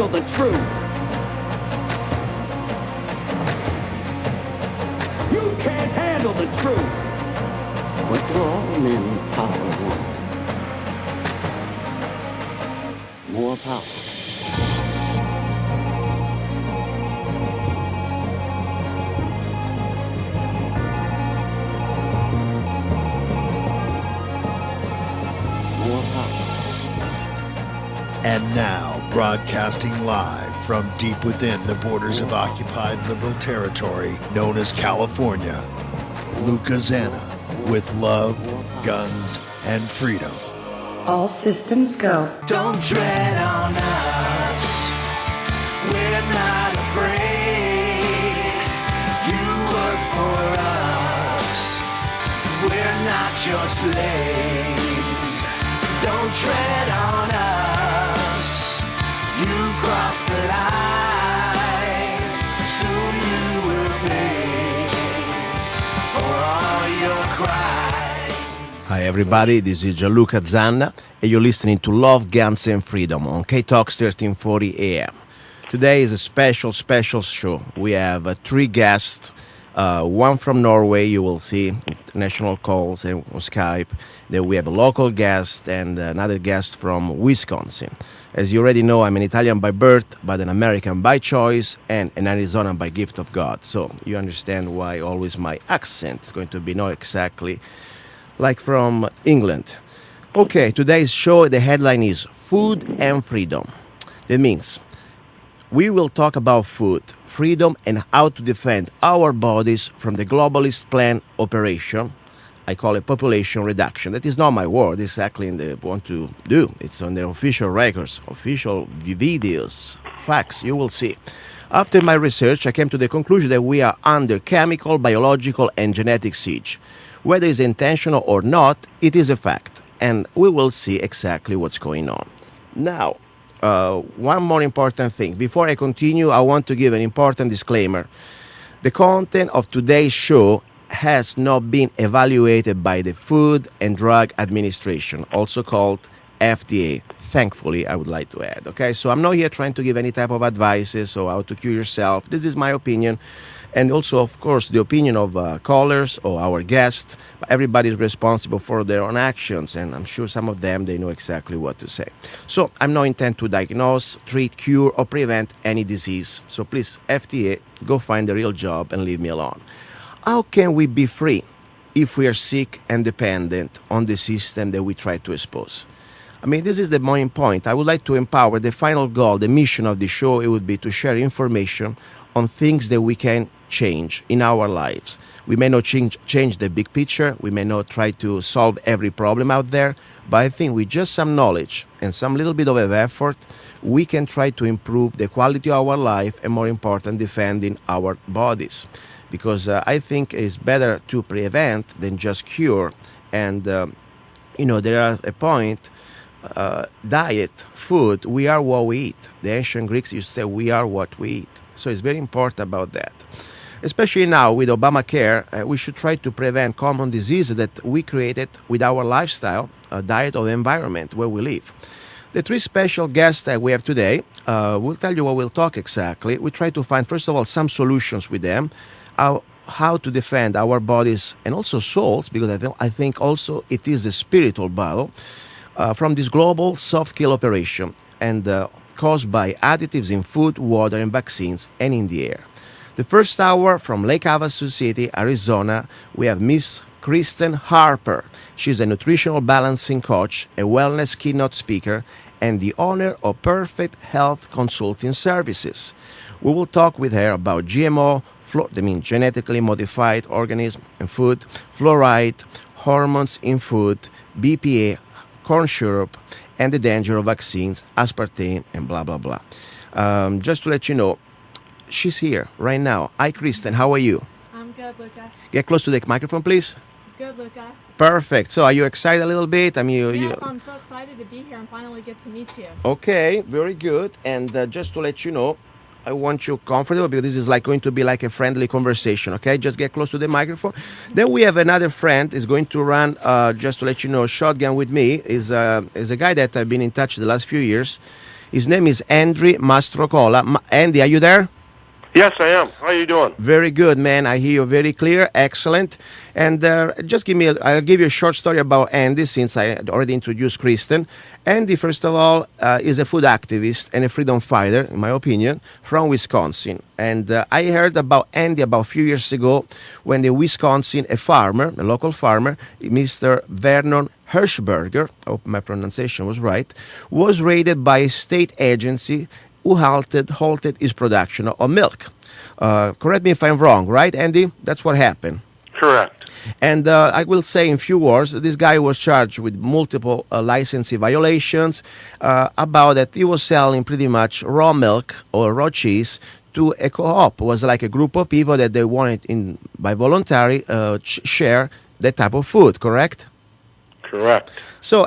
handle the truth. You can't handle the truth. What do all men with power want? More power. More power. And now, broadcasting live from deep within the borders of occupied liberal territory known as California, Luca Zanna with Love, Guns, and Freedom. All systems go. Don't tread on us, we're not afraid. You work for us, we're not your slaves. Don't tread on us, you crossed the line. Soon you will pay for all your crimes. Hi everybody, this is Luca Zanna and you're listening to Love, Guns and Freedom on K-Talks 1340 AM. Today is a special show. We have three guests, one from Norway, you will see international calls and on Skype. Then we have a local guest and another guest from Wisconsin. As you already know, I'm an Italian by birth, but an American by choice and an Arizonan by gift of God. So you understand why always my accent is going to be not exactly like from England. Okay, today's show, the headline is Food and Freedom. That means we will talk about food, freedom, and how to defend our bodies from the globalist plan operation. I call it population reduction. That is not my word, it's exactly in the want to do. It's on their official records, official videos, facts, you will see. After my research, I came to the conclusion that we are under chemical, biological, and genetic siege. Whether it's intentional or not, it is a fact, and we will see exactly what's going on. Now, one more important thing. Before I continue, I want to give an important disclaimer. The content of today's show has not been evaluated by the Food and Drug Administration, also called FDA. Thankfully, I would like to add. Okay, so I'm not here trying to give any type of advices or how to cure yourself. This is my opinion. And also, of course, the opinion of callers or our guests. Everybody is responsible for their own actions, and I'm sure some of them, they know exactly what to say. So I'm not intent to diagnose, treat, cure, or prevent any disease. So please, FDA, go find a real job and leave me alone. How can we be free if we are sick and dependent on the system that we try to expose? I mean, this is the main point. I would like to empower the final goal, the mission of the show. It would be to share information on things that we can change in our lives. We may not change the big picture. We may not try to solve every problem out there. But I think with just some knowledge and some little bit of effort, we can try to improve the quality of our life and, more important, defending our bodies. Because I think it's better to prevent than just cure. And, there are a point, diet, food, we are what we eat. The ancient Greeks used to say we are what we eat. So it's very important about that. Especially now with Obamacare, we should try to prevent common diseases that we created with our lifestyle, diet, or environment where we live. The three special guests that we have today will tell you what we'll talk exactly. We try to find, first of all, some solutions with them, how to defend our bodies and also souls, because I think also it is a spiritual battle from this global soft kill operation and caused by additives in food, water, and vaccines, and in the air. The first hour from Lake Havasu City, Arizona, we have Miss Kristen Harper. She's a nutritional balancing coach, a wellness keynote speaker, and the owner of Perfect Health Consulting Services. We will talk with her about GMO, genetically modified organisms and food, fluoride, hormones in food, BPA, corn syrup, and the danger of vaccines, aspartame, and blah, blah, blah. Just to let you know, she's here right now. Hi, Kristen. How are you? I'm good, Luca. Get close to the microphone, please. Good, Luca. Perfect. So are you excited a little bit? Yes, I'm so excited to be here and finally get to meet you. Okay, very good. And just to let you know, I want you comfortable because this is going to be like a friendly conversation, okay? Just get close to the microphone. Then we have another friend is going to run, just to let you know, shotgun with me. Is a guy that I've been in touch the last few years. His name is Andy Mastrocola. Andy, are you there? Yes, I am. How are you doing? Very good, man. I hear you very clear. Excellent. And I'll give you a short story about Andy since I had already introduced Kristen. Andy, first of all, is a food activist and a freedom fighter, in my opinion, from Wisconsin. And I heard about Andy about a few years ago when in Wisconsin, a local farmer, Mr. Vernon Hirschberger, I hope my pronunciation was right, was raided by a state agency who halted his production of milk. Correct me if I'm wrong, right, Andy? That's what happened. Correct. And I will say in few words, this guy was charged with multiple licensing violations about that he was selling pretty much raw milk or raw cheese to a co-op. It was like a group of people that they wanted by voluntary share that type of food, correct? Correct. So,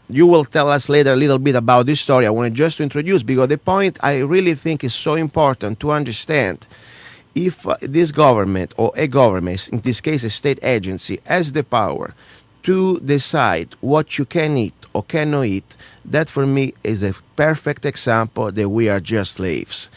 you will tell us later a little bit about this story. I wanted just to introduce because the point I really think is so important to understand. If this government or a government, in this case a state agency, has the power to decide what you can eat or cannot eat, that for me is a perfect example that we are just slaves.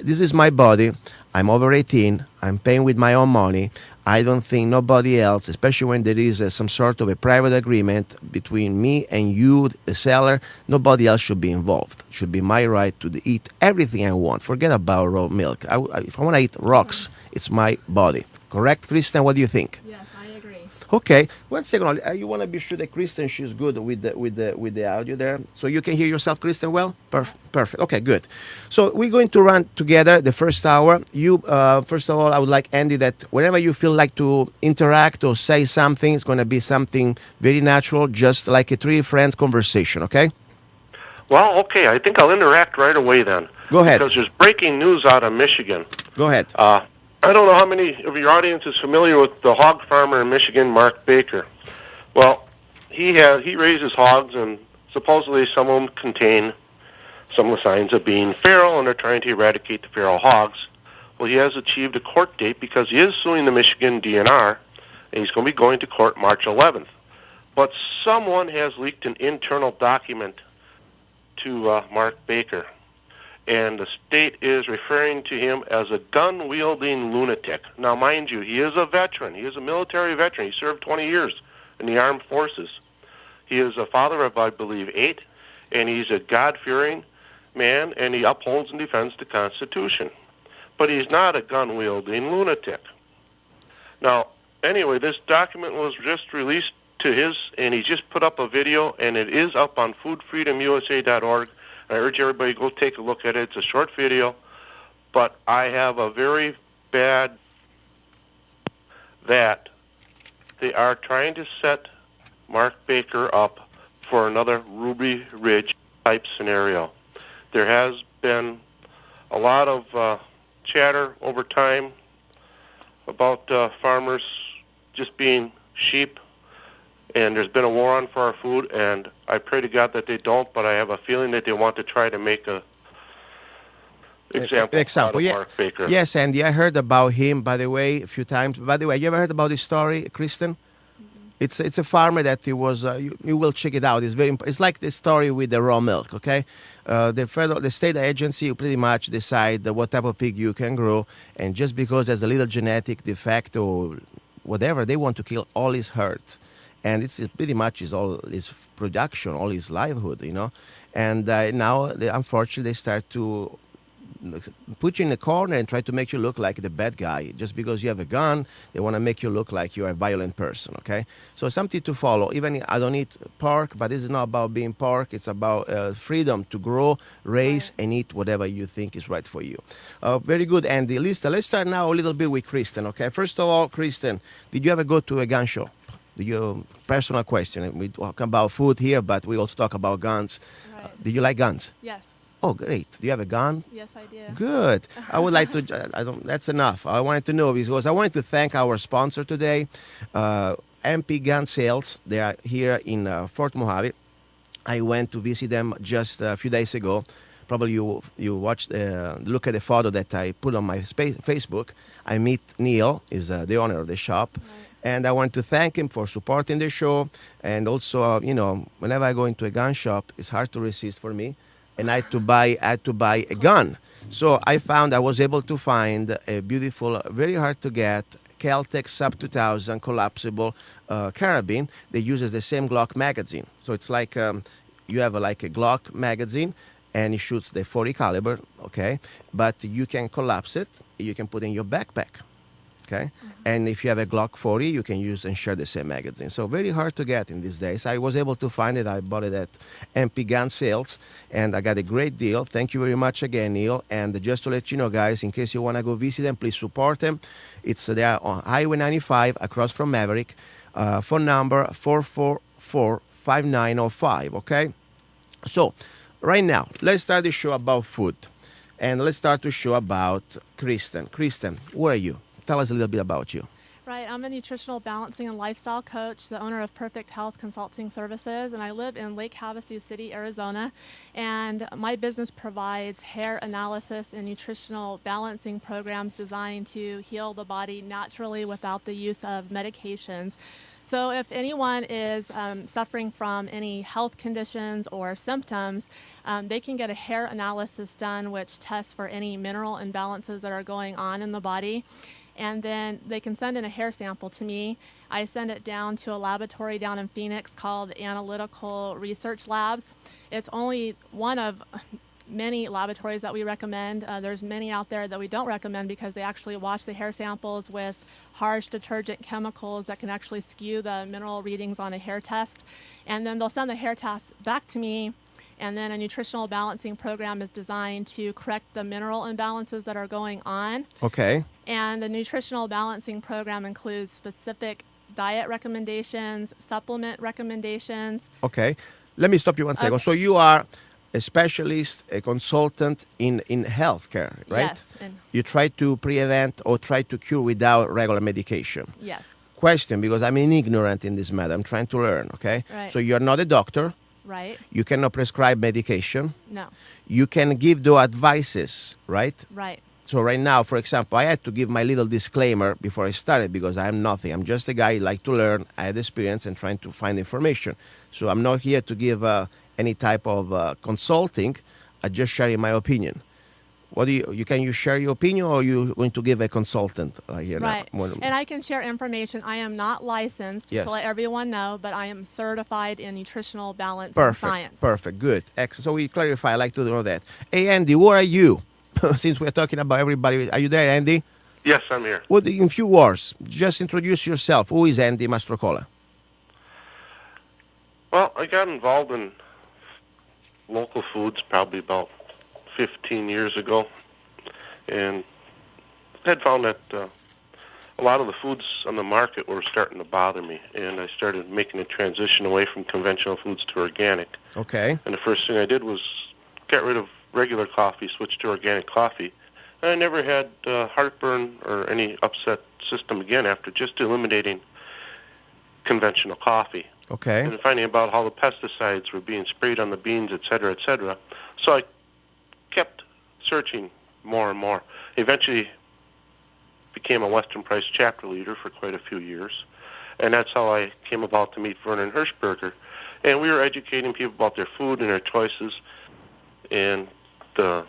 This is my body. I'm over 18. I'm paying with my own money. I don't think nobody else, especially when there is some sort of a private agreement between me and you, the seller, nobody else should be involved. It should be my right to eat everything I want. Forget about raw milk. If I want to eat rocks, it's my body. Correct, Kristen? What do you think? Yes, I agree. Okay, 1 second. You want to be sure that Kristen, she's good with the audio there, so you can hear yourself, Kristen, well. Perfect. Okay, good. So we're going to run together the first hour. You first of all, I would like Andy that whenever you feel like to interact or say something, it's going to be something very natural, just like a three friends conversation. Okay. Well, okay. I think I'll interact right away then. Go ahead. Because there's breaking news out of Michigan. Go ahead. I don't know how many of your audience is familiar with the hog farmer in Michigan, Mark Baker. Well, he raises hogs, and supposedly some of them contain some of the signs of being feral, and they're trying to eradicate the feral hogs. Well, he has achieved a court date because he is suing the Michigan DNR, and he's going to be going to court March 11th. But someone has leaked an internal document to Mark Baker, and the state is referring to him as a gun-wielding lunatic. Now, mind you, he is a veteran. He is a military veteran. He served 20 years in the armed forces. He is a father of, I believe, 8, and he's a God-fearing man, and he upholds and defends the Constitution. But he's not a gun-wielding lunatic. Now, anyway, this document was just released to his, and he just put up a video, and it is up on foodfreedomusa.org. I urge everybody to go take a look at it. It's a short video, but I have a very bad that they are trying to set Mark Baker up for another Ruby Ridge type scenario. There has been a lot of chatter over time about farmers just being sheep, and there's been a war on for our food, and I pray to God that they don't, but I have a feeling that they want to try to make a example out of Mark Baker. Yes, Andy, I heard about him, by the way, a few times. By the way, you ever heard about this story, Kristen? It's a farmer that he was. You will check it out. It's like the story with the raw milk. Okay, the state agency pretty much decide what type of pig you can grow, and just because there's a little genetic defect or whatever, they want to kill all his herd, and it's pretty much all his production, all his livelihood, And now, unfortunately, they start to put you in a corner and try to make you look like the bad guy. Just because you have a gun, they want to make you look like you're a violent person, okay? So something to follow. Even I don't eat pork, but this is not about being pork. It's about freedom to grow, raise, and eat whatever you think is right for you. Very good, Andy. Lista, let's start now a little bit with Kristen, okay? First of all, Kristen, did you ever go to a gun shop? Personal question. We talk about food here, but we also talk about guns. Right. Do you like guns? Yes. Oh, great. Do you have a gun? Yes, I do. Good. I would like to, that's enough. I wanted to know because I wanted to thank our sponsor today, MP Gun Sales. They are here in Fort Mojave. I went to visit them just a few days ago. Probably you watched, look at the photo that I put on my Facebook. I meet Neil, is the owner of the shop. Right. And I want to thank him for supporting the show. And also, whenever I go into a gun shop, it's hard to resist for me. and I had to buy a gun. So I was able to find a beautiful, very hard to get Kel-Tec Sub 2000 collapsible carabine that uses the same Glock magazine. So it's like you have like a Glock magazine, and it shoots the 40 caliber, okay? But you can collapse it. You can put it in your backpack, okay? And if you have a Glock 40, you can use and share the same magazine. So very hard to get in these days. I was able to find it. I bought it at MP Gun Sales, and I got a great deal. Thank you very much again, Neil. And just to let you know, guys, in case you want to go visit them, please support them. It's there on Highway 95 across from Maverick. Phone number 444-5905, okay? So right now, let's start the show about food. And let's start the show about Kristen. Kristen, who are you? Tell us a little bit about you. Right, I'm a nutritional balancing and lifestyle coach, the owner of Perfect Health Consulting Services, and I live in Lake Havasu City, Arizona. And my business provides hair analysis and nutritional balancing programs designed to heal the body naturally without the use of medications. So if anyone is suffering from any health conditions or symptoms, they can get a hair analysis done, which tests for any mineral imbalances that are going on in the body. And then they can send in a hair sample to me. I send it down to a laboratory down in Phoenix called Analytical Research Labs. It's only one of many laboratories that we recommend. There's many out there that we don't recommend because they actually wash the hair samples with harsh detergent chemicals that can actually skew the mineral readings on a hair test. And then they'll send the hair test back to me, and then a nutritional balancing program is designed to correct the mineral imbalances that are going on. Okay. And the nutritional balancing program includes specific diet recommendations, supplement recommendations. Okay. Let me stop you one second. So you are a specialist, a consultant in healthcare, right? Yes. You try to prevent or try to cure without regular medication. Yes. Question, because I'm an ignorant in this matter. I'm trying to learn, okay? Right. So you're not a doctor. Right. You cannot prescribe medication. No. You can give the advices, right? Right. So right now, for example, I had to give my little disclaimer before I started because I'm nothing. I'm just a guy who like to learn. I had experience and trying to find information. So I'm not here to give any type of consulting. I just sharing my opinion. What do you can you share your opinion, or are you going to give a consultant here right. now? And I can share information. I am not licensed, just Yes. to let everyone know, but I am certified in nutritional balance Perfect. and science. Perfect. Good. Excellent. So we clarify. I like to know that. Hey, Andy, who are you? Since we're talking about everybody, are you there, Andy? Yes, I'm here. Well, in few words, just introduce yourself. Who is Andy Mastrocola? Well, I got involved in local foods probably about 15 years ago, and had found that a lot of the foods on the market were starting to bother me, and I started making a transition away from conventional foods to organic. Okay. And the first thing I did was get rid of regular coffee, switch to organic coffee. And I never had heartburn or any upset system again after just eliminating conventional coffee. Okay. And finding about how the pesticides were being sprayed on the beans, et cetera, et cetera. So I kept searching more and more. Eventually became a Western Price chapter leader for quite a few years. And that's how I came about to meet Vernon Hirschberger. And we were educating people about their food and their choices and the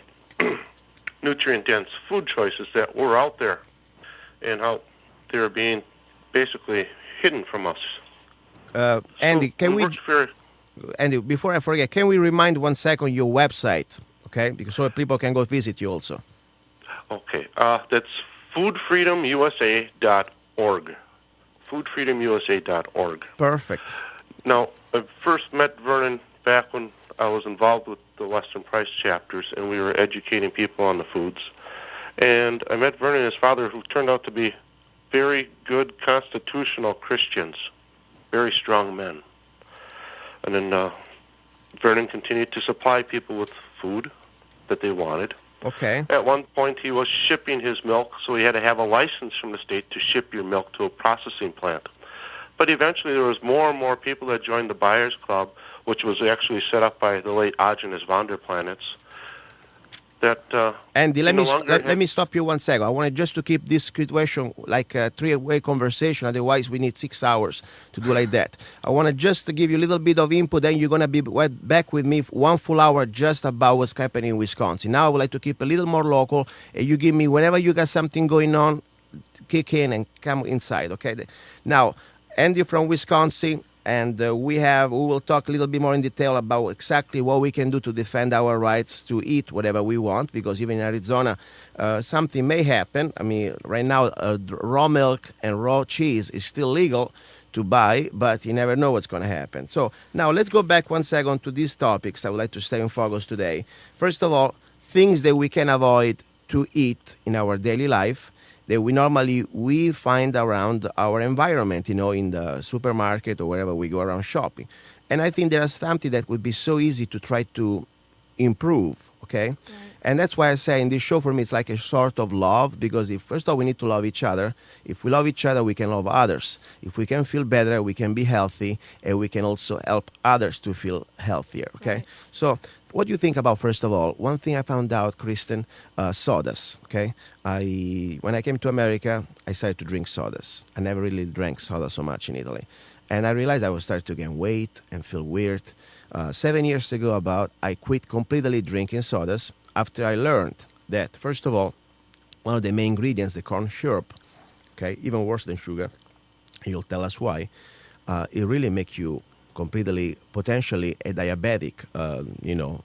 nutrient-dense food choices that were out there and how they were being basically hidden from us. Andy, So Andy, before I forget, can we remind 1 second your website, okay? Because so people can go visit you also. Okay, that's foodfreedomusa.org. Foodfreedomusa.org. Perfect. Now, I first met Vernon back when I was involved with the Western Price chapters, and we were educating people on the foods. And I met Vernon and his father, who turned out to be very good constitutional Christians, very strong men. And then Vernon continued to supply people with food that they wanted. Okay. At one point, he was shipping his milk, so he had to have a license from the state to ship your milk to a processing plant. But eventually, there was more and more people that joined the Buyers Club, which was actually set up by the late Agenis von der Planets, that Andy, you let no me longer let have- me stop you 1 second. I want just to keep this situation like a three-way conversation. Otherwise, we need 6 hours to do like that. I want to just to give you a little bit of input. Then you're gonna be back with me 1 full hour just about what's happening in Wisconsin. Now I would like to keep a little more local. You give me whenever you got something going on, kick in and come inside. Okay. Now, Andy from Wisconsin. And we will talk a little bit more in detail about exactly what we can do to defend our rights to eat whatever we want, because even in Arizona, something may happen. I mean, right now, raw milk and raw cheese is still legal to buy, but you never know what's going to happen. So now let's go back 1 second to these topics I would like to stay in focus today. First of all, things that we can avoid to eat in our daily life that we find around our environment, in the supermarket or wherever we go around shopping. And I think there's something that would be so easy to try to improve, okay? Right. And that's why I say in this show, for me, it's like a sort of love, because first of all, we need to love each other. If we love each other, we can love others. If we can feel better, we can be healthy, and we can also help others to feel healthier, okay? Right. So what do you think about, first of all, one thing I found out, Kristen, sodas, okay? When I came to America, I started to drink sodas. I never really drank soda so much in Italy. And I realized I was starting to gain weight and feel weird. 7 years ago I quit completely drinking sodas after I learned that, first of all, one of the main ingredients, the corn syrup, okay, even worse than sugar, you'll tell us why, it really makes you completely, potentially a diabetic,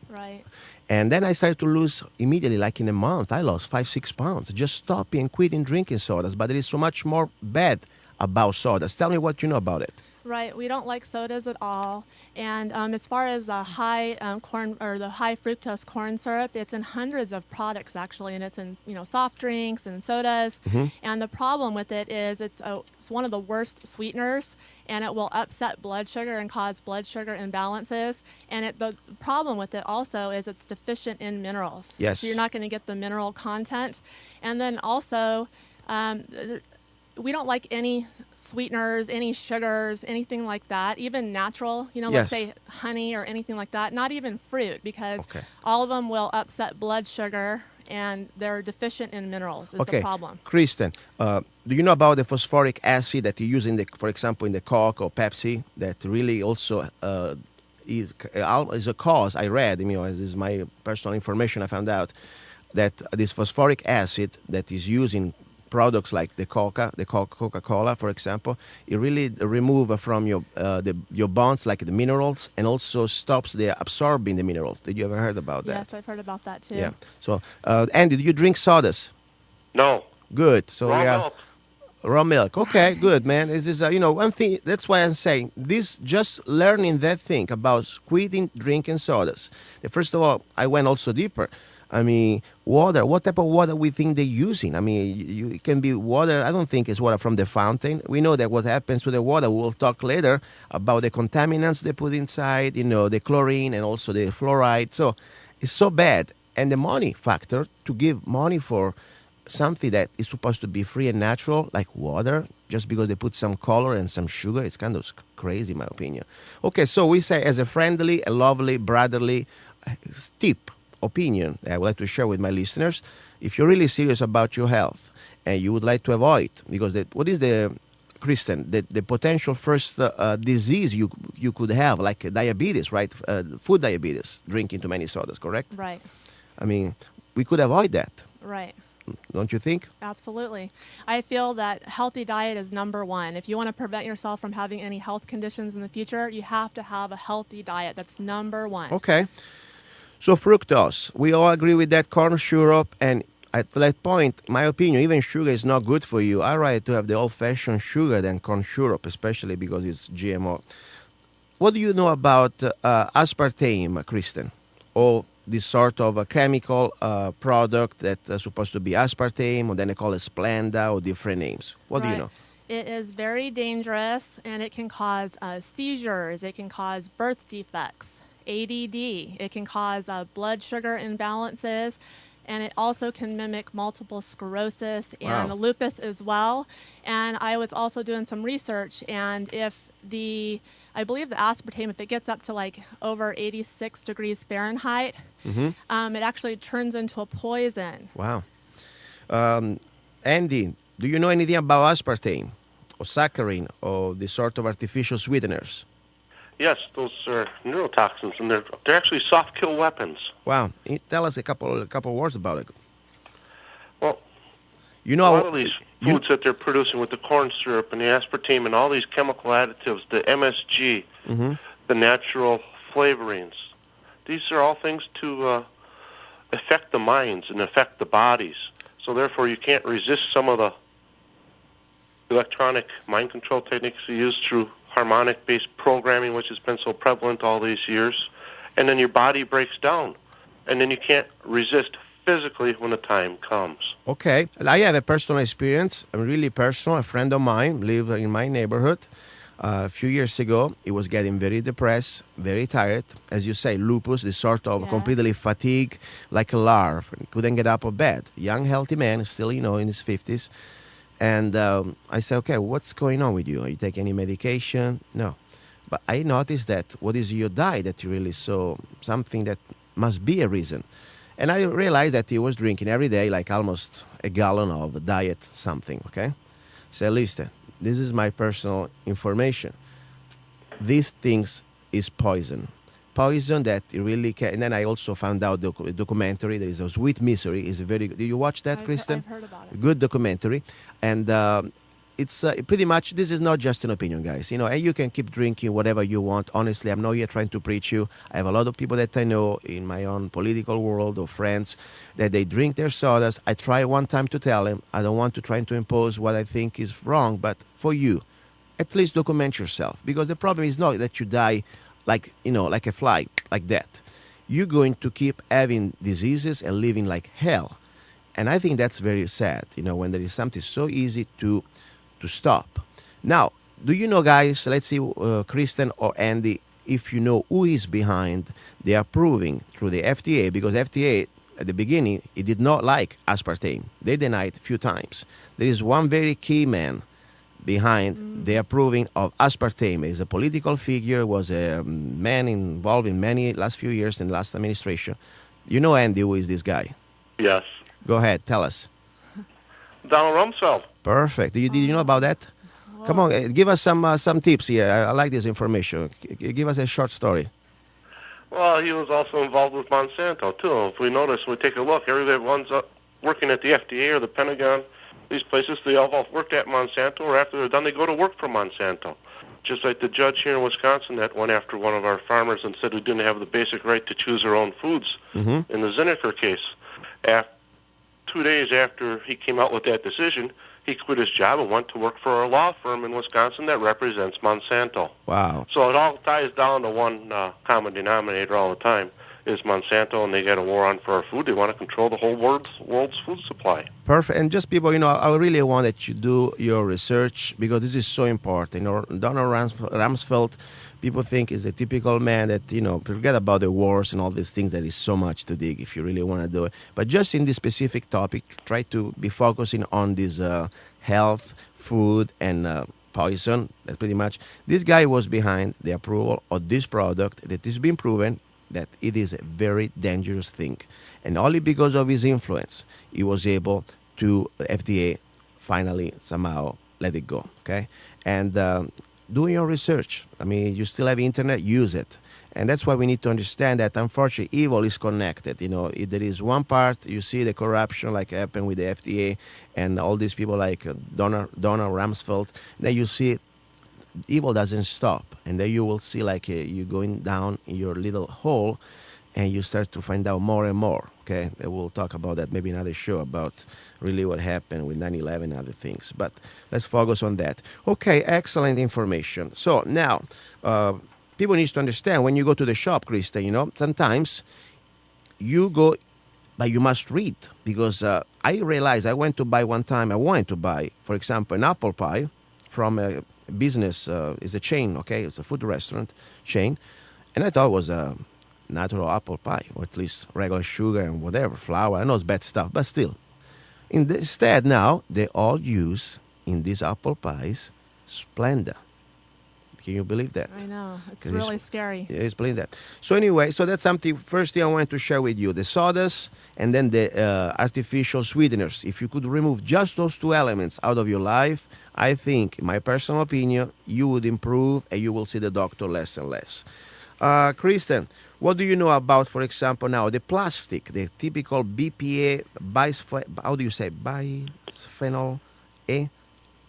Right. And then I started to lose immediately, like in a month, I lost 5-6 pounds, just stopping and quitting drinking sodas. But there is so much more bad about sodas. Tell me what you know about it. Right, we don't like sodas at all. And as far as the high corn or the high fructose corn syrup, it's in hundreds of products actually, and it's in soft drinks and sodas. Mm-hmm. And the problem with it is it's one of the worst sweeteners, and it will upset blood sugar and cause blood sugar imbalances. And the problem with it also is it's deficient in minerals. Yes. So you're not going to get the mineral content. And then also, we don't like any sweeteners, any sugars, anything like that, even natural, let's say honey or anything like that, not even fruit, because all of them will upset blood sugar and they're deficient in minerals is the problem. Kristen, do you know about the phosphoric acid that you use for example, in the Coke or Pepsi, that really also is a cause? I read, this is my personal information, I found out that this phosphoric acid that is used in products like the Coca-Cola, for example, it really removes from your bones like the minerals, and also stops the absorbing the minerals. Did you ever heard about that? Yes, I've heard about that too. Yeah. So, Andy, do you drink sodas? No. Good. So Raw milk. Raw milk. Okay, good, man. This is one thing. That's why I'm saying this. Just learning that thing about quitting drinking sodas. First of all, I went also deeper. Water. What type of water we think they're using? It can be water. I don't think it's water from the fountain. We know that what happens to the water. We'll talk later about the contaminants they put inside, the chlorine and also the fluoride. So it's so bad. And the money factor, to give money for something that is supposed to be free and natural, like water, just because they put some color and some sugar, it's kind of crazy, in my opinion. Okay, so we say as a friendly, a lovely, brotherly tip, opinion that I would like to share with my listeners. If you're really serious about your health and you would like to avoid, because what is Kristen, the potential first disease you could have, like diabetes, right? Food diabetes, drinking too many sodas, correct? Right. We could avoid that. Right. Don't you think? Absolutely. I feel that healthy diet is number one. If you want to prevent yourself from having any health conditions in the future, you have to have a healthy diet. That's number one. Okay. So fructose, we all agree with that, corn syrup, and at that point, my opinion, even sugar is not good for you. I rather to have the old-fashioned sugar than corn syrup, especially because it's GMO. What do you know about aspartame, Kristen? Or this sort of a chemical product that's supposed to be aspartame, or then they call it Splenda, or different names. What do you know? It is very dangerous, and it can cause seizures. It can cause birth defects. ADD. It can cause blood sugar imbalances, and it also can mimic multiple sclerosis and lupus as well. And I was also doing some research, and I believe the aspartame, if it gets up to like over 86 degrees Fahrenheit, It actually turns into a poison. Wow. Andy, do you know anything about aspartame or saccharin or this sort of artificial sweeteners? Yes, those are neurotoxins, and they're actually soft kill weapons. Wow. Tell us a couple words about it. Well, You a know, lot of these foods that they're producing with the corn syrup and the aspartame and all these chemical additives, the MSG, the natural flavorings, these are all things to affect the minds and affect the bodies. So therefore, you can't resist some of the electronic mind control techniques we use through harmonic-based programming, which has been so prevalent all these years. And then your body breaks down, and then you can't resist physically when the time comes. Okay. I have a personal experience, really personal. A friend of mine lived in my neighborhood. A few years ago, he was getting very depressed, very tired. As you say, lupus, this sort of completely fatigue, like a larva. Couldn't get up of bed. Young, healthy man, still, in his 50s. And I said, okay, what's going on with you? Are you taking any medication? No. But I noticed that what is your diet that you really saw something that must be a reason. And I realized that he was drinking every day like almost a gallon of diet something, okay? So listen, this is my personal information. These things is poison. Poison that it really can. And then I also found out the documentary. There is a Sweet Misery. Is a very. Did you watch that, Kristen? I've heard about it. Good documentary, and it's pretty much. This is not just an opinion, guys. And you can keep drinking whatever you want. Honestly, I'm not here trying to preach you. I have a lot of people that I know in my own political world or friends that they drink their sodas. I try one time to tell them I don't want to try to impose what I think is wrong, but for you, at least document yourself, because the problem is not that you die like a fly, like that. You're going to keep having diseases and living like hell. And I think that's very sad, when there is something so easy to stop. Now, do you know, guys, let's see, Kristen or Andy, if you know who is behind the approving through the FDA, because FDA, at the beginning, it did not like aspartame. They denied a few times. There is one very key man behind the approving of aspartame. Is a political figure, was a man involved in many last few years in the last administration. You know, Andy, who is this guy? Yes. Go ahead, tell us. Donald Rumsfeld. Perfect. Did you know about that? Come on, give us some tips here. I like this information. Give us a short story. Well, he was also involved with Monsanto, too. If we notice, we take a look, everyone's working at the FDA or the Pentagon, these places, they all worked at Monsanto, or after they're done, they go to work for Monsanto. Just like the judge here in Wisconsin that went after one of our farmers and said we didn't have the basic right to choose our own foods in the Zinnecker case. 2 days after he came out with that decision, he quit his job and went to work for a law firm in Wisconsin that represents Monsanto. Wow. So it all ties down to one common denominator all the time, is Monsanto, and they got a war on for our food. They want to control the whole world's food supply. Perfect. And just people, I really want that you do your research, because this is so important. Donald Rumsfeld, people think is a typical man that, forget about the wars and all these things. There is so much to dig if you really want to do it. But just in this specific topic, try to be focusing on this health, food, and poison. That's pretty much. This guy was behind the approval of this product that has been proven that it is a very dangerous thing. And only because of his influence, he was able to, FDA finally somehow let it go, okay? And do your research. I mean, you still have internet, use it. And that's why we need to understand that, unfortunately, evil is connected. If there is one part, you see the corruption like happened with the FDA and all these people like Donald Rumsfeld, then you see evil doesn't stop. And then you will see like you going down in your little hole and you start to find out more and more, okay? And we'll talk about that maybe another show about really what happened with 9/11 and other things. But let's focus on that. Okay, excellent information. So now, people need to understand when you go to the shop, Krista, sometimes you go, but you must read. Because I realized I wanted to buy, for example, an apple pie from a business, is a chain, okay? It's a food restaurant chain. And I thought it was a natural apple pie, or at least regular sugar and whatever, flour. I know it's bad stuff, but still. Instead, now, they all use, in these apple pies, Splenda. Can you believe that? I know. It's 'Cause really scary. Yeah, explain that. So anyway, so that's something. First thing I wanted to share with you: the sawdust and then the artificial sweeteners. If you could remove just those two elements out of your life, I think, in my personal opinion, you would improve and you will see the doctor less and less. Kristen, what do you know about, for example, now the plastic, the typical BPA, how do you say, bisphenol A?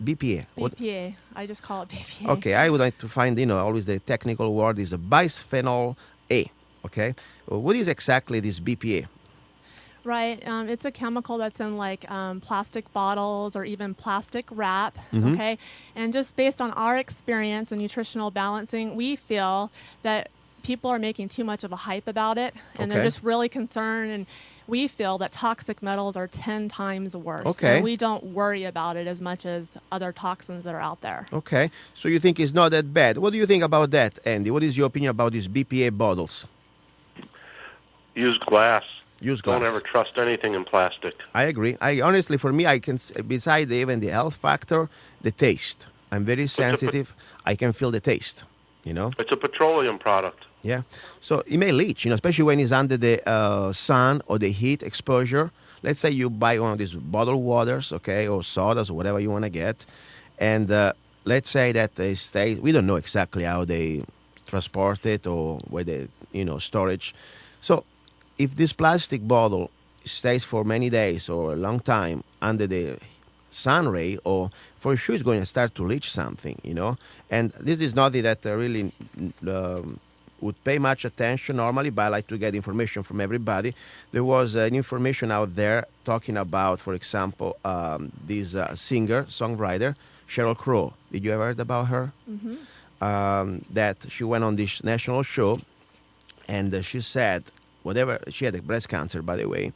BPA. BPA. I just call it BPA. Okay, I would like to find, always the technical word is a bisphenol A. Okay, what is exactly this BPA? Right. It's a chemical that's in like plastic bottles or even plastic wrap. Mm-hmm. Okay. And just based on our experience in nutritional balancing, we feel that people are making too much of a hype about it, and they're Okay. just really concerned. And we feel that toxic metals are 10 times worse. Okay. And we don't worry about it as much as other toxins that are out there. Okay, so you think it's not that bad. What do you think about that, Andy? What is your opinion about these BPA bottles? Use glass. Use glass. Don't ever trust anything in plastic. I agree. Honestly, for me, I can, besides even the health factor, the taste. I'm very sensitive. I can feel the taste, It's a petroleum product. Yeah. So it may leach, especially when it's under the sun or the heat exposure. Let's say you buy one of these bottled waters, okay, or sodas or whatever you want to get. And let's say that they stay, we don't know exactly how they transport it or where they, storage. So if this plastic bottle stays for many days or a long time under the sun ray, or for sure it's going to start to leach something, And this is nothing that really would pay much attention normally, but I like to get information from everybody. There was an information out there talking about, for example, this singer, songwriter, Sheryl Crow. Did you ever heard about her? Mm-hmm. That she went on this national show, and she said, she had breast cancer, by the way,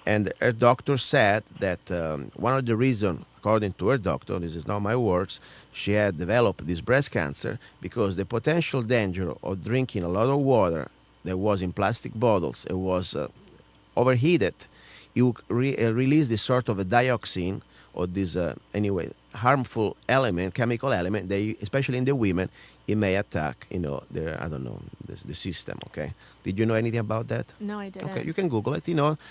and her doctor said that one of the reasons, according to her doctor, this is not my words, she had developed this breast cancer because the potential danger of drinking a lot of water that was in plastic bottles, it was overheated, it would release this sort of a dioxin or this, harmful element, chemical element, that especially in the women, it may attack, their, the system, okay? Did you know anything about that? No, I didn't. Okay, you can Google it,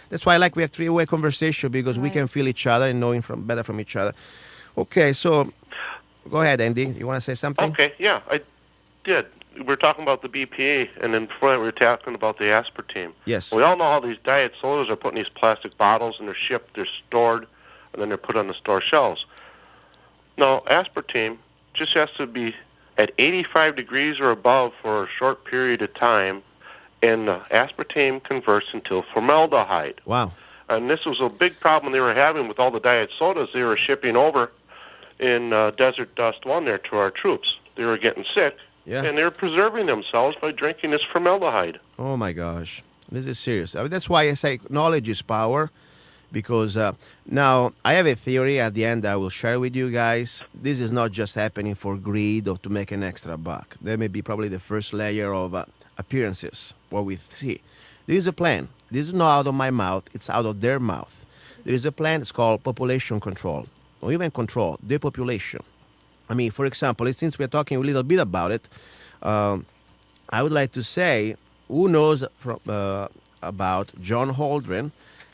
That's why I like we have three-way conversation because we Right. can feel each other and knowing better from each other. Okay, so go ahead, Andy. You want to say something? Okay, yeah, I did. We're talking about the BPA, and then before that we were talking about the aspartame. Yes. We all know how these diet sodas are put in these plastic bottles, and they're shipped, they're stored, and then they're put on the store shelves. Now, aspartame just has to be at 85 degrees or above for a short period of time, and aspartame converts into formaldehyde. Wow. And this was a big problem they were having with all the diet sodas they were shipping over in Desert Dust 1 there to our troops. They were getting sick, Yeah. and they were preserving themselves by drinking this formaldehyde. Oh, my gosh. This is serious. That's why I say knowledge is power. Because now I have a theory at the end I will share with you guys. This is not just happening for greed or to make an extra buck. That may be probably the first layer of appearances, what we see. There is a plan. This is not out of my mouth. It's out of their mouth. There is a plan. It's called population control, or even control, depopulation. I mean, for example, since we're talking a little bit about it, I would like to say, who knows about John Holdren?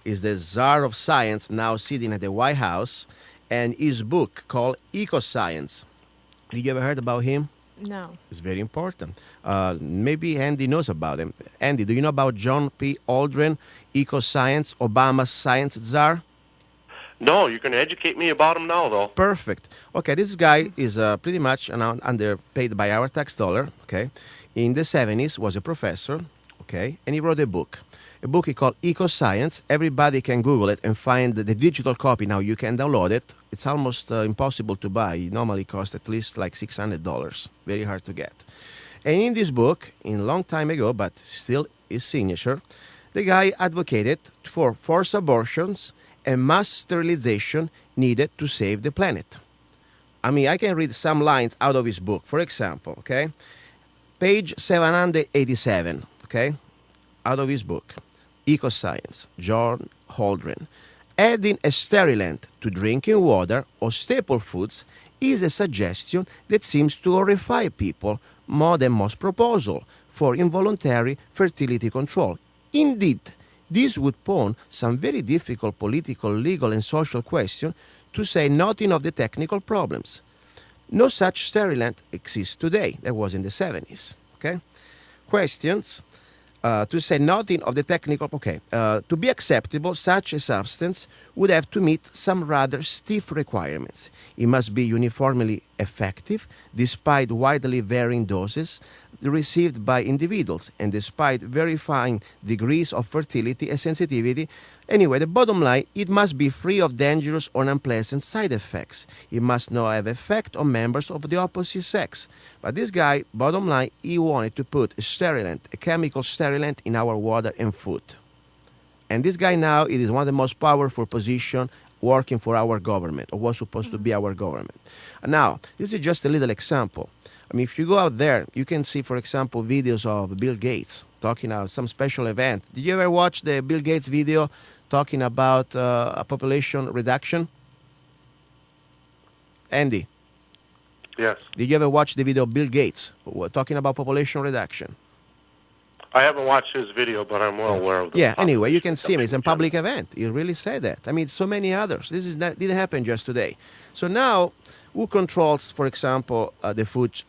Is the czar of science now sitting at the White House, and his book called Ecoscience. Did you ever heard about him? No. It's very important. Maybe Andy knows about him. Andy, do you know about John P. Holdren, Ecoscience, Obama's science czar? No, you're going to educate me about him now, though. Perfect. Okay, this guy is pretty much underpaid by our tax dollar, okay? In the 70s, was a professor, okay? And he wrote a book he called Ecoscience. Everybody can Google it and find the digital copy. Now you can download it. It's almost impossible to buy. It normally costs at least like $600. Very hard to get. And in this book, in a long time ago, but still his signature, the guy advocated for forced abortions and mass sterilization needed to save the planet. I mean, I can read some lines out of his book. For example, okay, page 787, okay, out of his book, Ecoscience, John Holdren. Adding a sterilant to drinking water or staple foods is a suggestion that seems to horrify people more than most proposal for involuntary fertility control. Indeed, this would pose some very difficult political, legal, and social questions, to say nothing of the technical problems. No such sterilant exists today. That was in the 70s. Okay? Questions. To say nothing of the technical. Okay. To be acceptable, such a substance would have to meet some rather stiff requirements. It must be uniformly effective, despite widely varying doses received by individuals, and despite varying degrees of fertility and sensitivity. Anyway, the bottom line, it must be free of dangerous or unpleasant side effects. It must not have effect on members of the opposite sex. But this guy, bottom line, he wanted to put a sterilant, a chemical sterilant, in our water and food. And this guy now, it is one of the most powerful positions working for our government, or was supposed to be our government. And now, this is just a little example. I mean, if you go out there, you can see, for example, videos of Bill Gates talking about some special event. Did you ever watch the Bill Gates video talking about a population reduction? Andy? Yes. Did you ever watch the video of Bill Gates talking about population reduction? I haven't watched his video, but I'm well aware of the Yeah, anyway, you can see him. It's a public event. He really said that. I mean, so many others. This didn't happen just today. So now, who controls, for example, the food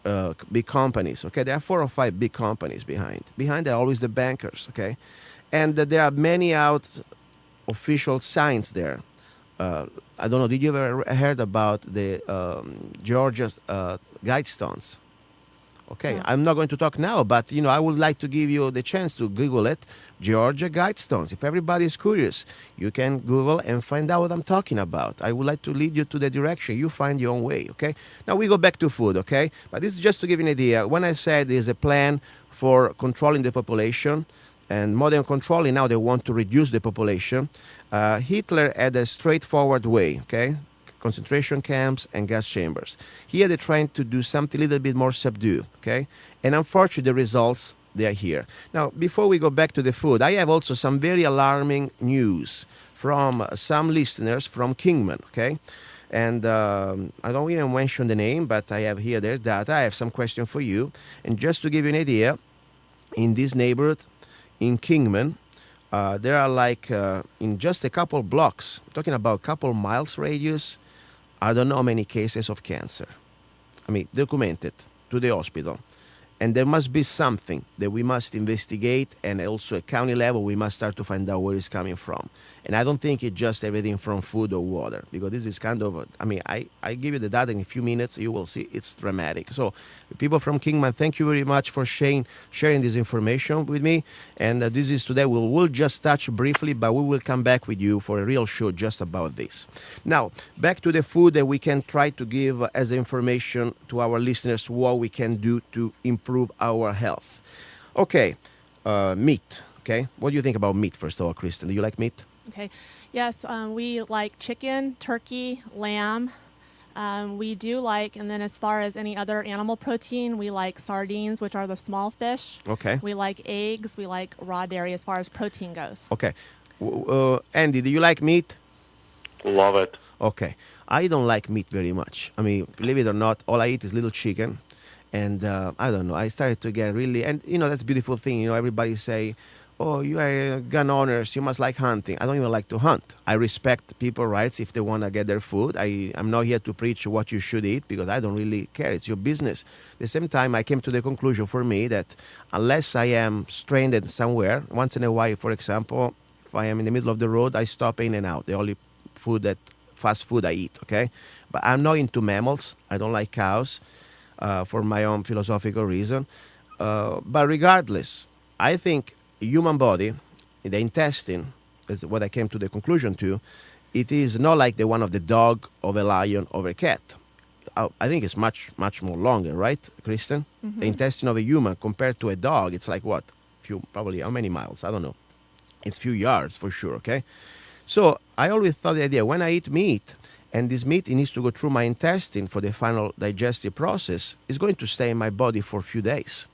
big companies? Okay, there are 4 or 5 big companies behind. Behind there are always the bankers, okay? And there are many official signs there. I don't know, did you ever heard about the Georgia's Guidestones? Okay, I'm not going to talk now, but I would like to give you the chance to Google it, Georgia Guidestones. If everybody is curious, you can Google and find out what I'm talking about. I would like to lead you to the direction. You find your own way, okay? Now we go back to food, okay? But this is just to give you an idea. When I said there's a plan for controlling the population, and more than controlling, now they want to reduce the population, Hitler had a straightforward way, okay? Concentration camps and gas chambers. Here they're trying to do something a little bit more subdued, okay? And unfortunately, the results, they are here. Now, before we go back to the food, I have also some very alarming news from some listeners from Kingman, okay? And I don't even mention the name, but I have here their data. I have some question for you. And just to give you an idea, in this neighborhood, in Kingman, there are like, in just a couple blocks, talking about a couple miles radius, I don't know how many cases of cancer. I mean, documented to the hospital. And there must be something that we must investigate, and also at county level, we must start to find out where it's coming from. And I don't think it's just everything from food or water, because this is kind of, I give you the data in a few minutes, you will see it's dramatic. So people from Kingman, thank you very much for sharing this information with me. And this is today, we'll just touch briefly, but we will come back with you for a real show just about this. Now, back to the food that we can try to give as information to our listeners, what we can do to improve our health. Okay, meat. Okay, what do you think about meat, first of all, Kristen? Do you like meat? Okay. Yes, we like chicken, turkey, lamb. We do like, and then as far as any other animal protein, we like sardines, which are the small fish. Okay. We like eggs. We like raw dairy as far as protein goes. Okay. Andy, do you like meat? Love it. Okay. I don't like meat very much. I mean, believe it or not, all I eat is little chicken. And I don't know, I started to get really, and that's a beautiful thing. Everybody say, oh, you are gun owners, you must like hunting. I don't even like to hunt. I respect people's rights if they want to get their food. I'm not here to preach what you should eat, because I don't really care. It's your business. At the same time, I came to the conclusion for me that unless I am stranded somewhere, once in a while, for example, if I am in the middle of the road, I stop in and out. The only fast food I eat, okay? But I'm not into mammals. I don't like cows. For my own philosophical reason. But regardless, I think human body, the intestine, is what I came to the conclusion to, it is not like the one of the dog, of a lion, or a cat. I think it's much, much more longer, right, Kristen? Mm-hmm. The intestine of a human compared to a dog, it's like what? Probably how many miles? I don't know. It's few yards for sure, okay? So I always thought the idea, when I eat meat, and this meat, it needs to go through my intestine for the final digestive process, it's going to stay in my body for a few days.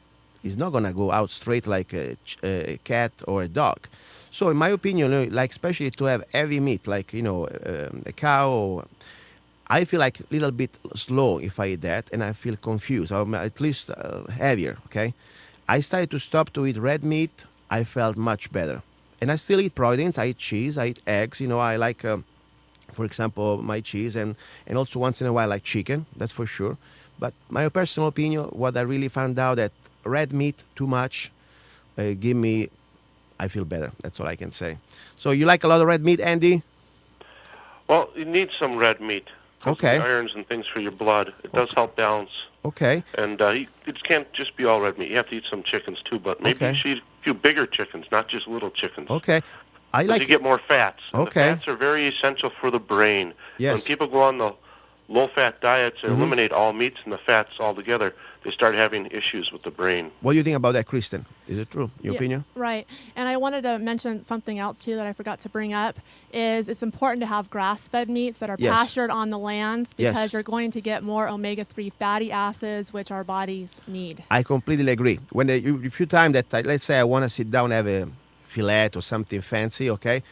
It's not going to go out straight like a cat or a dog. So in my opinion, like especially to have heavy meat, like, a cow, I feel like a little bit slow if I eat that, and I feel confused, or at least heavier. Okay, I started to stop to eat red meat. I felt much better, and I still eat proteins. I eat cheese. I eat eggs. I like, for example, my cheese, and also once in a while I like chicken. That's for sure. But my personal opinion, what I really found out that red meat too much, I feel better. That's all I can say. So you like a lot of red meat, Andy? Well, you need some red meat. Okay. Irons and things for your blood. It does help balance. Okay. And it can't just be all red meat. You have to eat some chickens too, but maybe you should eat a few bigger chickens, not just little chickens. Okay. I like. You get more fats. And Okay. the fats are very essential for the brain. Yes. When people go on the low-fat diets and eliminate all meats and the fats altogether, they start having issues with the brain. What do you think about that, Kristen? Is it true? Your opinion? Right. And I wanted to mention something else too that I forgot to bring up is it's important to have grass-fed meats that are Yes. pastured on the lands because Yes. you're going to get more omega-3 fatty acids, which our bodies need. I completely agree. When if you time that, let's say I want to sit down and have a fillet or something fancy, okay?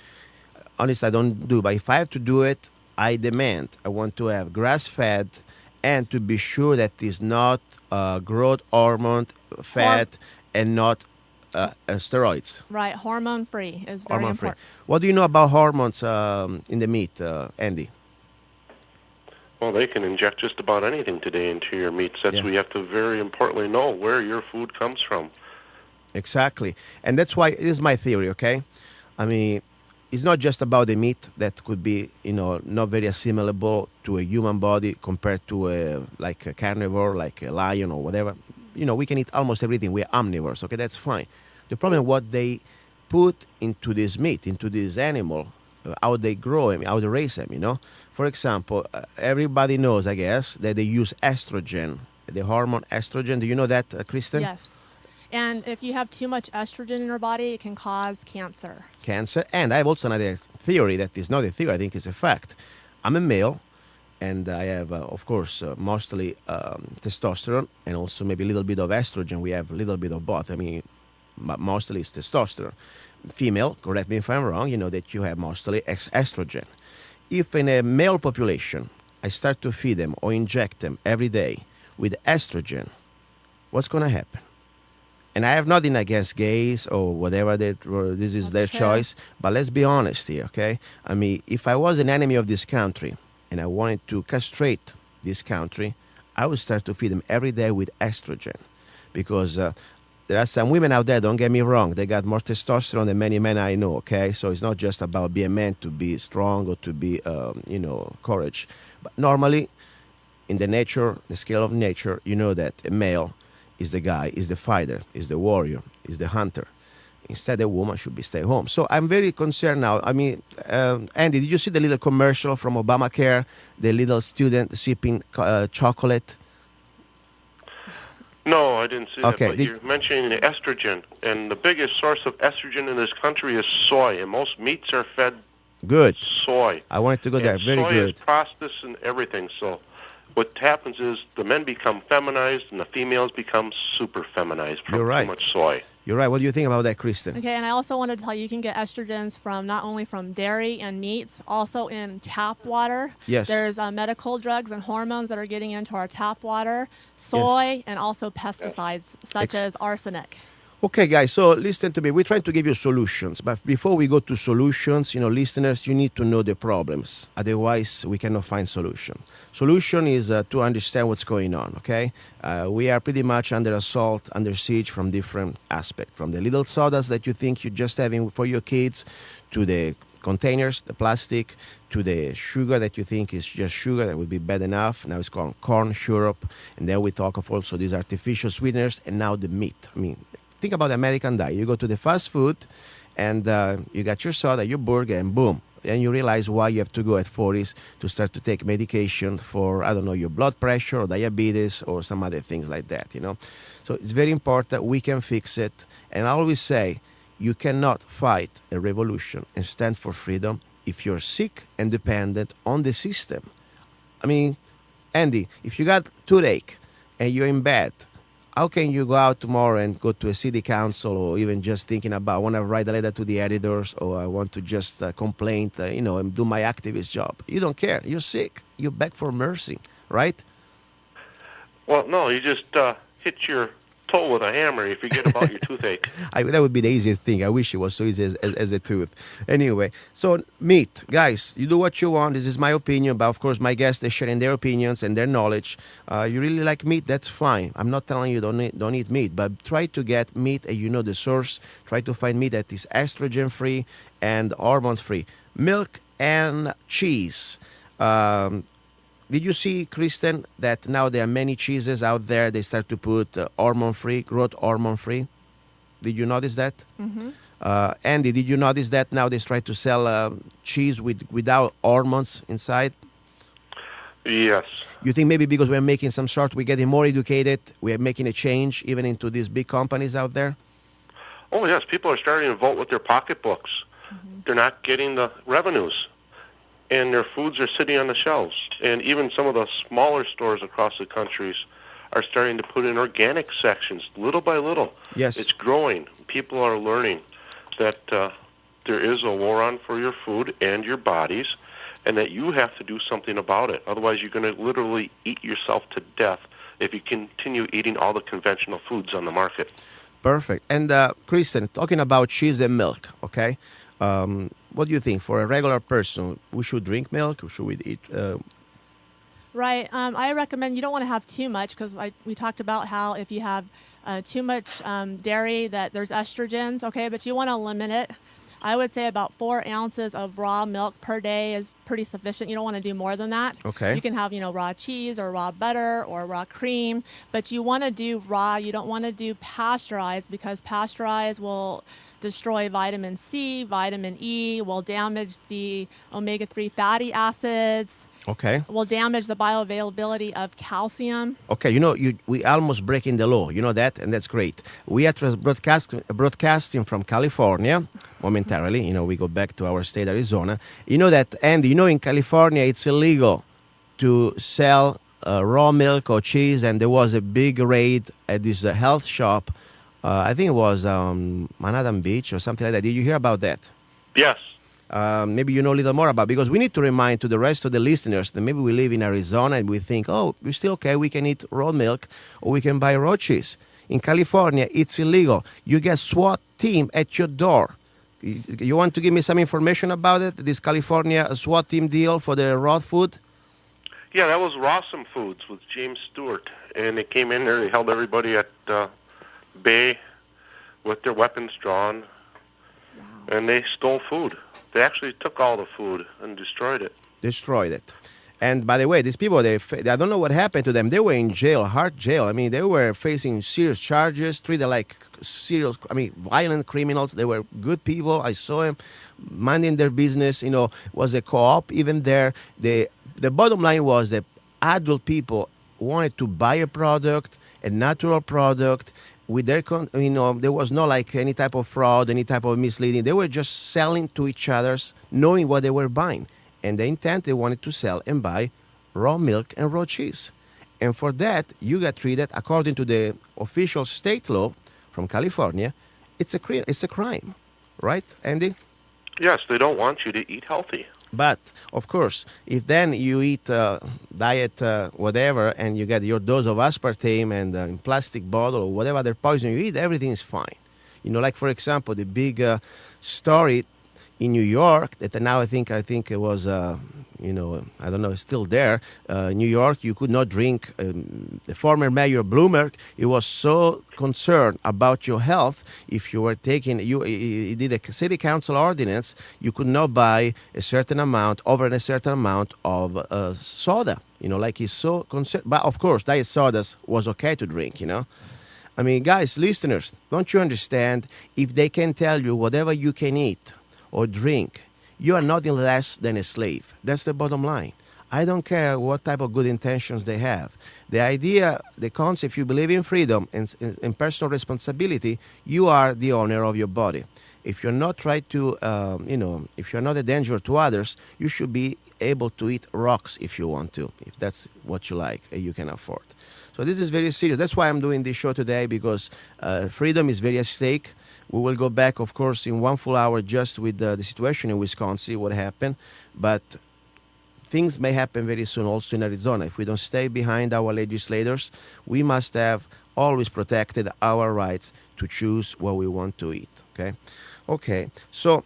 Honestly, I don't do, but if I have to do it, I demand. I want to have grass-fed, and to be sure that it's not growth hormone fat and not steroids. Right. Hormone-free is very Hormone-free. important. What do you know about hormones in the meat, Andy? Well, they can inject just about anything today into your meats. That's Yeah. why you have to very importantly know where your food comes from. Exactly. And that's why this is my theory, okay? I mean, it's not just about the meat that could be, not very assimilable to a human body compared to like a carnivore, like a lion or whatever. We can eat almost everything. We're omnivores, okay? That's fine. The problem is what they put into this meat, into this animal, how they grow him, how they raise them, For example, everybody knows, I guess, that they use estrogen, the hormone estrogen. Do you know that, Kristen? Yes. And if you have too much estrogen in your body, it can cause cancer. Cancer. And I have also another theory that is not a theory, I think it's a fact. I'm a male, and I have, of course, mostly testosterone and also maybe a little bit of estrogen. We have a little bit of both. I mean, mostly it's testosterone. Female, correct me if I'm wrong, that you have mostly estrogen. If in a male population, I start to feed them or inject them every day with estrogen, what's going to happen? And I have nothing against gays or whatever, this is their choice. But let's be honest here, okay? I mean, if I was an enemy of this country and I wanted to castrate this country, I would start to feed them every day with estrogen. Because there are some women out there, don't get me wrong, they got more testosterone than many men I know, okay? So it's not just about being a man to be strong or to be, courage. But normally, in the scale of nature, you know that a male is the guy, is the fighter, is the warrior, is the hunter. Instead, a woman should be stay home. So I'm very concerned now. I mean, Andy, did you see the little commercial from Obamacare, the little student sipping chocolate? No, I didn't see Okay, that, but you're mentioning the estrogen, and the biggest source of estrogen in this country is soy, and most meats are fed Good. soy. I wanted to go there. And Very soy good. is processed and everything, so what happens is the men become feminized and the females become super feminized from You're right. too much soy. You're right. What do you think about that, Kristen? Okay, and I also wanted to tell you, you can get estrogens from not only from dairy and meats, also in tap water. Yes. There's medical drugs and hormones that are getting into our tap water, soy, and also pesticides such as arsenic. Okay, guys, so listen to me. We're trying to give you solutions. But before we go to solutions, listeners, you need to know the problems. Otherwise, we cannot find solution. Solution is to understand what's going on, okay? We are pretty much under assault, under siege from different aspects. From the little sodas that you think you're just having for your kids, to the containers, the plastic, to the sugar that you think is just sugar that would be bad enough. Now it's called corn syrup. And then we talk of also these artificial sweeteners, and now the meat. I mean, think about the American diet. You go to the fast food, and you got your soda, your burger, and boom. And you realize why you have to go at 40s to start to take medication for, your blood pressure or diabetes or some other things like that, So it's very important. We can fix it. And I always say, you cannot fight a revolution and stand for freedom if you're sick and dependent on the system. I mean, Andy, if you got toothache and you're in bed, how can you go out tomorrow and go to a city council, or even just thinking about, I want to write a letter to the editors, or I want to just complain, and do my activist job? You don't care. You're sick. You beg for mercy, right? Well, no, you just hit your toe with a hammer. You forget about your toothache. That would be the easiest thing. I wish it was so easy as a tooth. Anyway, so meat, guys, you do what you want. This is my opinion, but of course my guests, they're sharing their opinions and their knowledge. You really like meat, that's fine. I'm not telling you don't eat meat, but try to get meat and you know the source. Try to find meat that is estrogen free and hormones free. Milk and cheese. Did you see, Kristen, that now there are many cheeses out there, they start to put hormone-free, growth hormone-free? Did you notice that? Mm-hmm. Andy, did you notice that now they try to sell cheese without hormones inside? Yes. You think maybe because we're making some sort, we're getting more educated, we're making a change even into these big companies out there? Oh, yes. People are starting to vote with their pocketbooks. Mm-hmm. They're not getting the revenues. And their foods are sitting on the shelves. And even some of the smaller stores across the countries are starting to put in organic sections, little by little. Yes. It's growing. People are learning that there is a war on for your food and your bodies, and that you have to do something about it. Otherwise, you're going to literally eat yourself to death if you continue eating all the conventional foods on the market. Perfect. And Kristen, talking about cheese and milk, okay? What do you think? For a regular person, we should drink milk, or should we eat? Right. I recommend you don't want to have too much, because we talked about how if you have too much dairy, that there's estrogens, okay? But you want to limit it. I would say about 4 ounces of raw milk per day is pretty sufficient. You don't want to do more than that. Okay. You can have, raw cheese or raw butter or raw cream, but you want to do raw. You don't want to do pasteurized, because pasteurized will destroy vitamin C, vitamin E, will damage the omega-3 fatty acids. Okay. Will damage the bioavailability of calcium. Okay, we almost breaking the law. You know that, and that's great. We are broadcasting from California momentarily. We go back to our state, Arizona. You know that, and in California it's illegal to sell raw milk or cheese, and there was a big raid at this health shop. I think it was Manhattan Beach or something like that. Did you hear about that? Yes. Maybe you know a little more about, because we need to remind to the rest of the listeners that maybe we live in Arizona and we think, oh, we're still okay, we can eat raw milk or we can buy raw cheese. In California, it's illegal. You get SWAT team at your door. You want to give me some information about it, this California SWAT team deal for the raw food? Yeah, that was Rawsome Foods with James Stewart. And they came in there, they held everybody at bay with their weapons drawn. Wow. And they stole food. They actually took all the food and destroyed it. And by the way, these people, I don't know what happened to them. They were in jail, hard jail. I mean, they were facing serious charges, treated like violent criminals. They were good people. I saw them minding their business. Was a co-op even there. The bottom line was that adult people wanted to buy a product, a natural product, with their, there was no any type of fraud, any type of misleading. They were just selling to each other's, knowing what they were buying. And the intent, they wanted to sell and buy raw milk and raw cheese. And for that, you got treated, according to the official state law from California, it's a crime. Right, Andy? Yes, they don't want you to eat healthy. But, of course, if then you eat diet whatever and you get your dose of aspartame and in plastic bottle or whatever other poison you eat, everything is fine. Like, for example, the big story in New York that now I think it was, I don't know, it's still there. New York, you could not drink. The former mayor Bloomer, he was so concerned about your health. If you were taking, he did a city council ordinance, you could not buy a certain amount, over a certain amount of soda. He's so concerned. But of course, diet sodas was okay to drink. I mean, guys, listeners, don't you understand? If they can tell you whatever you can eat or drink, you are nothing less than a slave. That's the bottom line. I don't care what type of good intentions they have. The idea, the concept, if you believe in freedom and personal responsibility, you are the owner of your body. if you're not trying to, if you're not a danger to others, you should be able to eat rocks if you want to, if that's what you like and you can afford. So this is very serious. That's why I'm doing this show today, because freedom is very at stake. We will go back, of course, in one full hour just with the situation in Wisconsin, what happened. But things may happen very soon also in Arizona. If we don't stay behind our legislators, we must have always protected our rights to choose what we want to eat. Okay. So,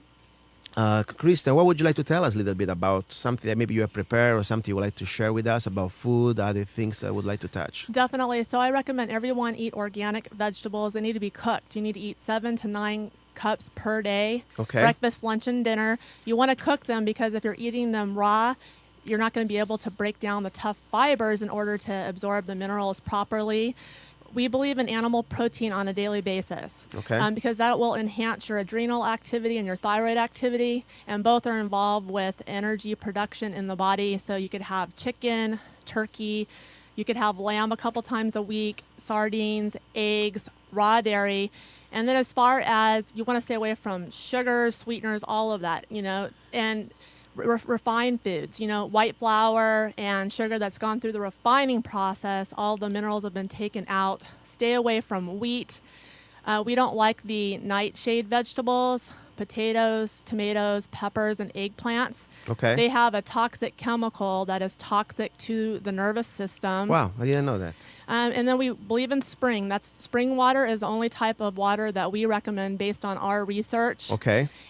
Kristen, what would you like to tell us a little bit about something that maybe you have prepared or something you would like to share with us about food, other things that I would like to touch? Definitely. So I recommend everyone eat organic vegetables. They need to be cooked. You need to eat 7 to 9 cups per day. Okay. Breakfast, lunch, and dinner. You want to cook them because if you're eating them raw, you're not going to be able to break down the tough fibers in order to absorb the minerals properly. We believe in animal protein on a daily basis, because that will enhance your adrenal activity and your thyroid activity, and both are involved with energy production in the body. So you could have chicken, turkey, you could have lamb a couple times a week, sardines, eggs, raw dairy. And then as far as you want to stay away from sugars, sweeteners, all of that, and refined foods, white flour and sugar that's gone through the refining process, all the minerals have been taken out. Stay away from wheat. We don't like the nightshade vegetables, potatoes, tomatoes, peppers, and eggplants. They have a toxic chemical that is toxic to the nervous system. Wow, I didn't know that. And then we believe in spring. Spring water is the only type of water that we recommend based on our research.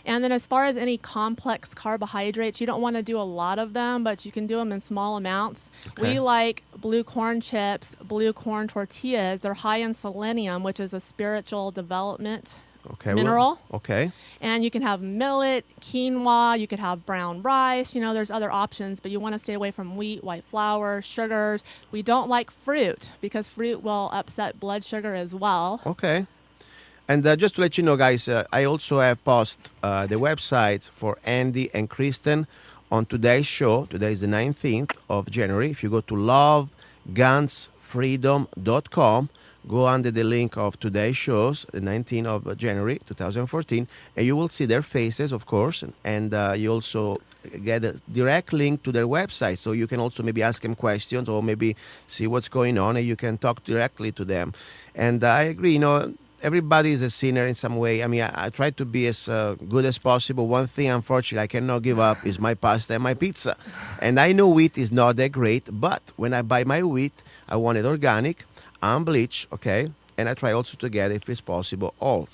And then as far as any complex carbohydrates, you don't want to do a lot of them, but you can do them in small amounts. We like blue corn chips, blue corn tortillas. They're high in selenium, which is a spiritual development mineral. And you can have millet, quinoa, you could have brown rice, there's other options, but you want to stay away from wheat, white flour, sugars. We don't like fruit because fruit will upset blood sugar as well. And just to let you know, guys, I also have posted the website for Andy and Kristen on today's show. Today is the 19th of January. If you go to lovegunsfreedom.com, go under the link of today's shows, the 19th of January 2014, and you will see their faces, of course, and you also get a direct link to their website, so you can also maybe ask them questions or maybe see what's going on, and you can talk directly to them. And I agree, everybody is a sinner in some way. I mean, I try to be as good as possible. One thing, unfortunately, I cannot give up is my pasta and my pizza. And I know wheat is not that great, but when I buy my wheat, I want it organic, unbleached, and I try also to get, if it's possible, all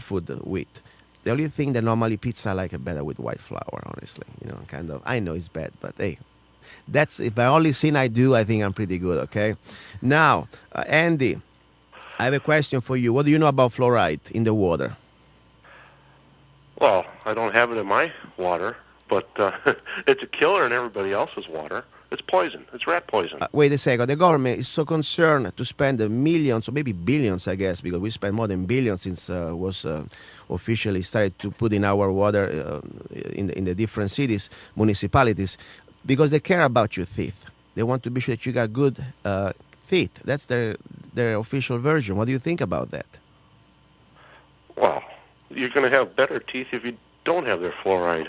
food wheat. The only thing that normally pizza I like it better with white flour, honestly. I know it's bad, but hey, that's if the only thing I do, I think I'm pretty good, Now, Andy, I have a question for you. What do you know about fluoride in the water? Well, I don't have it in my water, but it's a killer in everybody else's water. It's poison. It's rat poison. Wait a second. The government is so concerned to spend millions or maybe billions, I guess, because we spend more than billions since was officially started to put in our water in the different cities, municipalities, because they care about your teeth. They want to be sure that you got good teeth. That's their official version. What do you think about that? Well, you're going to have better teeth if you don't have their fluoride.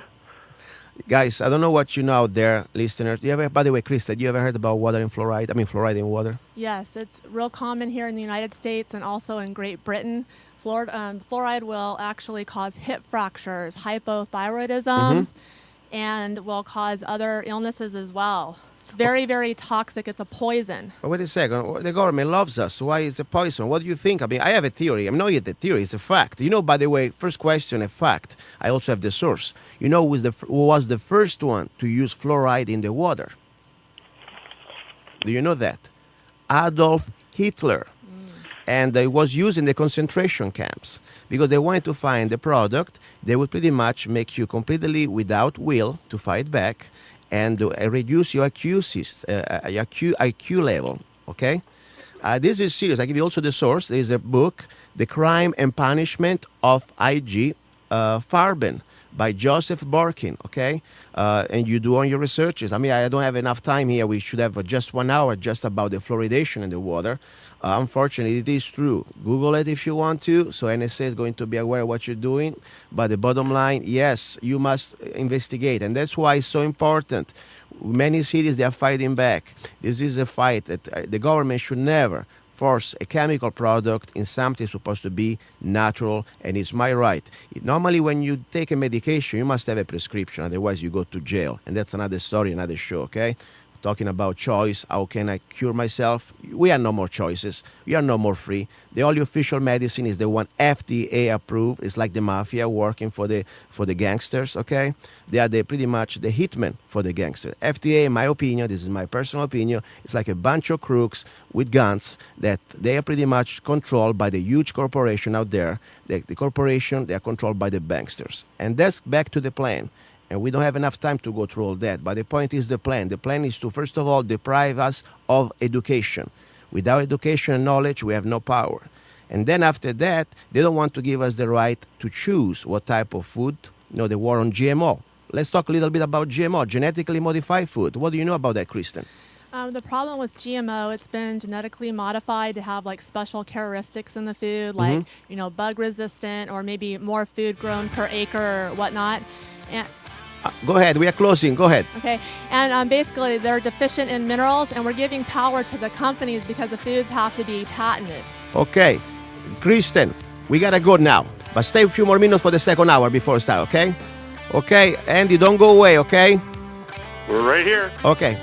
Guys, I don't know what you know out there, listeners. By the way, Krista, you ever heard about water and fluoride? I mean, fluoride in water? Yes, it's real common here in the United States and also in Great Britain. Fluoride will actually cause hip fractures, hypothyroidism, and will cause other illnesses as well. It's very, very toxic. It's a poison. But wait a second. The government loves us. Why is it poison? What do you think? I mean, I have a theory. I'm not yet a theory. It's a fact. By the way, first question, a fact. I also have the source. Who was the first one to use fluoride in the water? Do you know that? Adolf Hitler. And it was used in the concentration camps because they wanted to find a product that would pretty much make you completely without will to fight back and reduce your IQ level, This is serious. I give you also the source. There is a book, The Crime and Punishment of I.G. Farben, by Joseph Barkin, okay? And you do on your researches. I mean, I don't have enough time here. We should have just 1 hour just about the fluoridation in the water. Unfortunately, it is true. Google it if you want to. So NSA is going to be aware of what you're doing. But the bottom line, yes, you must investigate. And that's why it's so important. Many cities, they are fighting back. This is a fight that the government should never force a chemical product in something supposed to be natural, and it's my right. Normally, when you take a medication, you must have a prescription, otherwise you go to jail. And that's another story, another show, okay? Talking about choice, how can I cure myself? We have no more choices. We are no more free. The only official medicine is the one FDA approved. It's like the mafia working for the gangsters, okay? They are pretty much the hitmen for the gangsters. FDA, in my opinion, this is my personal opinion, it's like a bunch of crooks with guns that they are pretty much controlled by the huge corporation out there. The corporation, they are controlled by the banksters. And that's back to the plan. And we don't have enough time to go through all that. But the point is the plan. The plan is to, first of all, deprive us of education. Without education and knowledge, we have no power. And then after that, they don't want to give us the right to choose what type of food. You know, the war on GMO. Let's talk a little bit about GMO, genetically modified food. What do you know about that, Kristen? The problem with GMO, it's been genetically modified to have like special characteristics in the food, like, bug resistant or maybe more food grown per acre or whatnot. And go ahead. We are closing. Go ahead. Okay. And basically, they're deficient in minerals, and we're giving power to the companies because the foods have to be patented. Okay. Kristen, we got to go now. But stay a few more minutes for the second hour before we start, okay? Okay. Andy, don't go away, okay? We're right here. Okay.